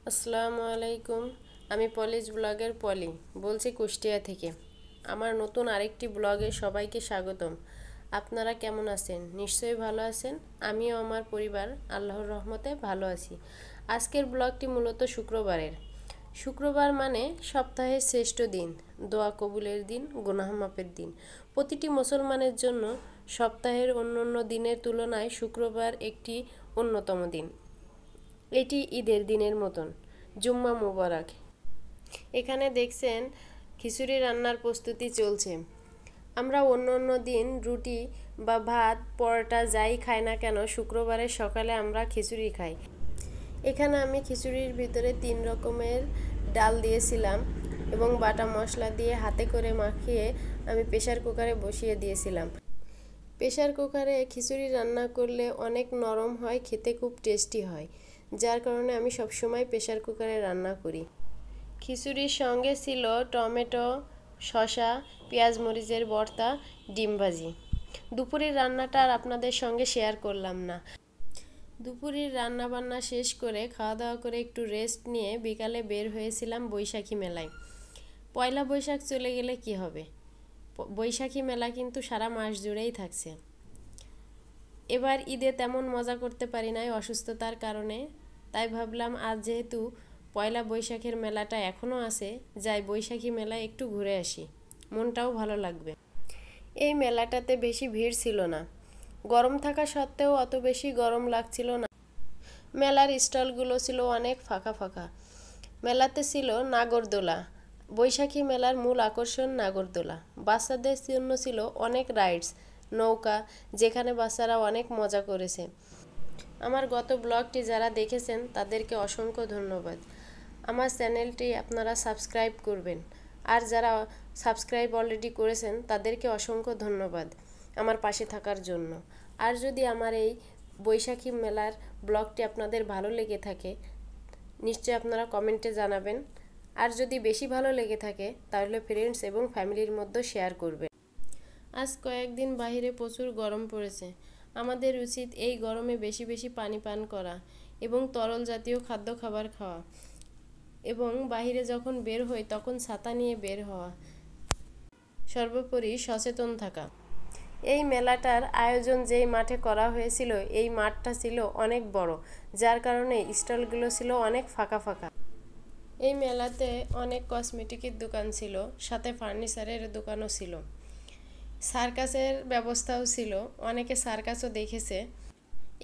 আসসালামু আলাইকুম। আমি পলিশ ব্লগের পলি বলছি কুষ্টিয়া থেকে। আমার নতুন আরেকটি ব্লগে সবাইকে স্বাগতম। আপনারা কেমন আছেন? নিশ্চয়ই ভালো আছেন। আমিও আমার পরিবার আল্লাহর রহমতে ভালো আছি। আজকের ব্লগটি মূলত শুক্রবারের। শুক্রবার মানে সপ্তাহের শ্রেষ্ঠ দিন, দোয়া কবুলের দিন, গুনাহ মাফের দিন। প্রতিটি মুসলমানের জন্য সপ্তাহের অন্যান্য দিনের তুলনায় শুক্রবার একটি অন্যতম দিন। এটি ঈদের দিনের মতন। জুম্মা মুবারক। এখানে দেখছেন খিচুড়ি রান্নার প্রস্তুতি চলছে। আমরা অন্য অন্য দিন রুটি বা ভাত পরোটা যাই খাই না কেন, শুক্রবারের সকালে আমরা খিচুড়ি খাই। এখানে আমি খিচুড়ির ভিতরে 3 রকমের ডাল দিয়েছিলাম এবং বাটা মশলা দিয়ে হাতে করে মাখিয়ে আমি প্রেসার কুকারে বসিয়ে দিয়েছিলাম। প্রেসার কুকারে খিচুড়ি রান্না করলে অনেক নরম হয়, খেতে খুব টেস্টি হয়, যার কারণে আমি সবসময় প্রেসার কুকারে রান্না করি। খিচুড়ির সঙ্গে ছিল টমেটো, শসা, পেঁয়াজ মরিচের ভর্তা, ডিম ভাজি। দুপুরের রান্নাটা আর আপনাদের সঙ্গে শেয়ার করলাম না। দুপুরের রান্না বান্না শেষ করে খাওয়া দাওয়া করে একটু রেস্ট নিয়ে বিকালে বের হয়েছিলাম বৈশাখী মেলায়। পয়লা বৈশাখ চলে গেলে কি হবে, বৈশাখী মেলা কিন্তু সারা মাস জুড়েই থাকছে। এবার ঈদে তেমন মজা করতে পারি নাই অসুস্থতার কারণে, তাই ভাবলাম আজ যেহেতু পয়লা বৈশাখের মেলাটা এখনও আছে, যাই বৈশাখী মেলায় একটু ঘুরে আসি, মনটাও ভালো লাগবে। এই মেলাটাতে বেশি ভিড় ছিল না, গরম থাকা সত্ত্বেও অত বেশি গরম লাগছিল না। মেলার স্টলগুলো ছিল অনেক ফাঁকা ফাঁকা। মেলাতে ছিল নাগরদোলা। বৈশাখী মেলার মূল আকর্ষণ নাগরদোলা। বাচ্চাদের জন্য ছিল অনেক রাইডস, নৌকা, যেখানে বাচ্চারা অনেক মজা করেছে। আমার গত ব্লগটি যারা দেখেছেন তাদেরকে অসংখ্য ধন্যবাদ। আমার চ্যানেলটি আপনারা সাবস্ক্রাইব করবেন, আর যারা সাবস্ক্রাইব অলরেডি করেছেন তাদেরকে অসংখ্য ধন্যবাদ আমার পাশে থাকার জন্য। আর যদি আমার এই বৈশাখী মেলার ব্লগটি আপনাদের ভালো লেগে থাকে, নিশ্চয়ই আপনারা কমেন্টে জানাবেন। আর যদি বেশি ভালো লেগে থাকে তাহলে ফ্রেন্ডস এবং ফ্যামিলির মধ্যে শেয়ার করবেন। আজ কয়েকদিন বাইরে প্রচুর গরম পড়েছে। আমাদের উচিত এই গরমে বেশি বেশি পানি পান করা এবং তরল জাতীয় খাদ্য খাবার খাওয়া, এবং বাইরে যখন বের হই তখন ছাতা নিয়ে বের হওয়া, সর্বোপরি সচেতন থাকা। এই মেলাটার আয়োজন যেই মাঠে করা হয়েছিল, এই মাঠটা ছিল অনেক বড়, যার কারণে স্টলগুলো ছিল অনেক ফাঁকা ফাঁকা। এই মেলাতে অনেক কসমেটিকের দোকান ছিল, সাথে ফার্নিচারের দোকানও ছিল, সার্কাসের ব্যবস্থাও ছিল, অনেকে সার্কাসও দেখেছে।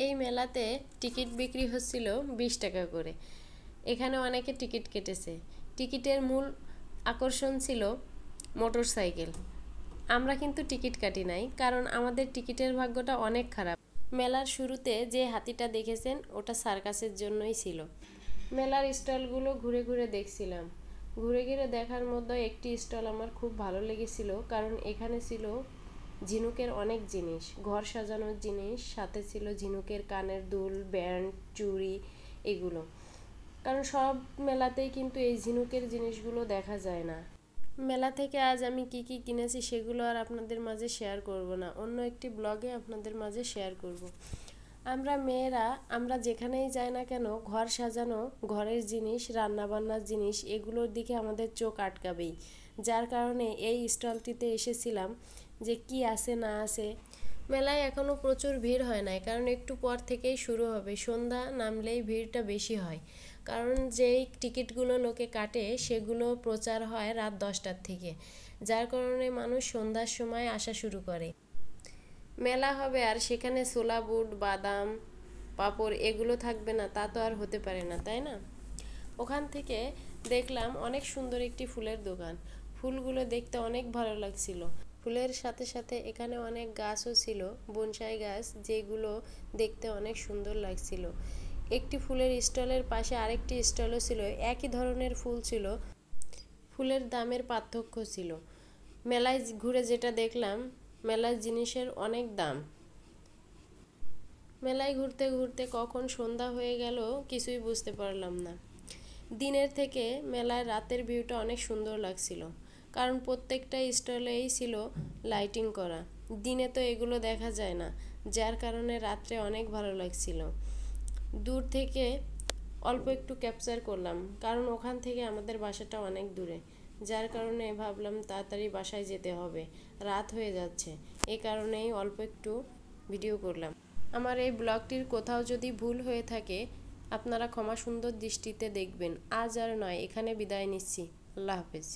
এই মেলাতে টিকিট বিক্রি হচ্ছিল 20 টাকা করে। এখানে অনেকে টিকিট কেটেছে। টিকিটের মূল আকর্ষণ ছিল মোটর সাইকেল। আমরা কিন্তু টিকিট কাটি নাই, কারণ আমাদের টিকিটের ভাগ্যটা অনেক খারাপ। মেলার শুরুতে যে হাতিটা দেখেছেন ওটা সার্কাসের জন্যই ছিল। মেলার স্টলগুলো ঘুরে ঘুরে দেখছিলাম। ঘুরে ঘুরে দেখার মধ্যে একটি স্টল আমার খুব ভালো লেগেছিল, কারণ এখানে ছিল ঝিনুকের অনেক জিনিস, ঘর সাজানোর জিনিস, সাথে ছিল ঝিনুকের কানের দুল, ব্যান্ড, চুড়ি, এগুলো। কারণ সব মেলাতেই কিন্তু এই ঝিনুকের জিনিসগুলো দেখা যায় না। মেলা থেকে আজ আমি কি কি কিনেছি সেগুলো আর আপনাদের মাঝে শেয়ার করব না, অন্য একটি ব্লগে আপনাদের মাঝে শেয়ার করব। আমরা মেয়েরা আমরা যেখানেই যাই না কেন, ঘর সাজানো, ঘরের জিনিস, রান্নাবান্নার জিনিস, এগুলোর দিকে আমাদের চোখ আটকাবেই। যার কারণে এই স্টলটিতে এসেছিলাম যে কি আছে না আছে। মেলায় এখনও প্রচুর ভিড় হয় নাই, কারণ একটু পর থেকেই শুরু হবে, সন্ধ্যা নামলেই ভিড়টা বেশি হয়। কারণ যেই টিকিটগুলো লোকে কাটে সেগুলো প্রচার হয় রাত 10টার থেকে, যার কারণে মানুষ সন্ধ্যার সময় আসা শুরু করে। মেলা হবে আর সেখানে ছোলা বুট, বাদাম, পাঁপড় এগুলো থাকবে না, তা তো আর হতে পারে না, তাই না? ওখান থেকে দেখলাম অনেক সুন্দর একটি ফুলের দোকান। ফুলগুলো দেখতে অনেক ভালো লাগছিল। ফুলের সাথে সাথে এখানে অনেক গাছও ছিল, বনসাই গাছ, যেগুলো দেখতে অনেক সুন্দর লাগছিল। একটি ফুলের স্টলের পাশে আরেকটি স্টলও ছিল, একই ধরনের ফুল ছিল, ফুলের দামের পার্থক্য ছিল। মেলায় ঘুরে যেটা দেখলাম, মেলার জিনিসের অনেক দাম। মেলায় ঘুরতে ঘুরতে কখন সন্ধ্যা হয়ে গেল কিছুই বুঝতে পারলাম না। দিনের থেকে মেলায় রাতের ভিউটা অনেক সুন্দর লাগছিল, কারণ প্রত্যেকটা স্টলেই ছিল লাইটিং করা। দিনে তো এগুলো দেখা যায় না, যার কারণে রাত্রে অনেক ভালো লাগছিল। দূর থেকে অল্প একটু ক্যাপচার করলাম, কারণ ওখান থেকে আমাদের বাসাটা অনেক দূরে, যার কারণে ভাবলাম তাড়াতাড়ি বাসায় যেতে হবে, রাত হয়ে যাচ্ছে। এই কারণেই অল্প একটু ভিডিও করলাম। আমার এই ব্লগটির কোথাও যদি ভুল হয়ে থাকে আপনারা ক্ষমা সুন্দর দৃষ্টিতে দেখবেন। আজ আর নয়, এখানে বিদায় নিচ্ছি। আল্লাহ হাফেজ।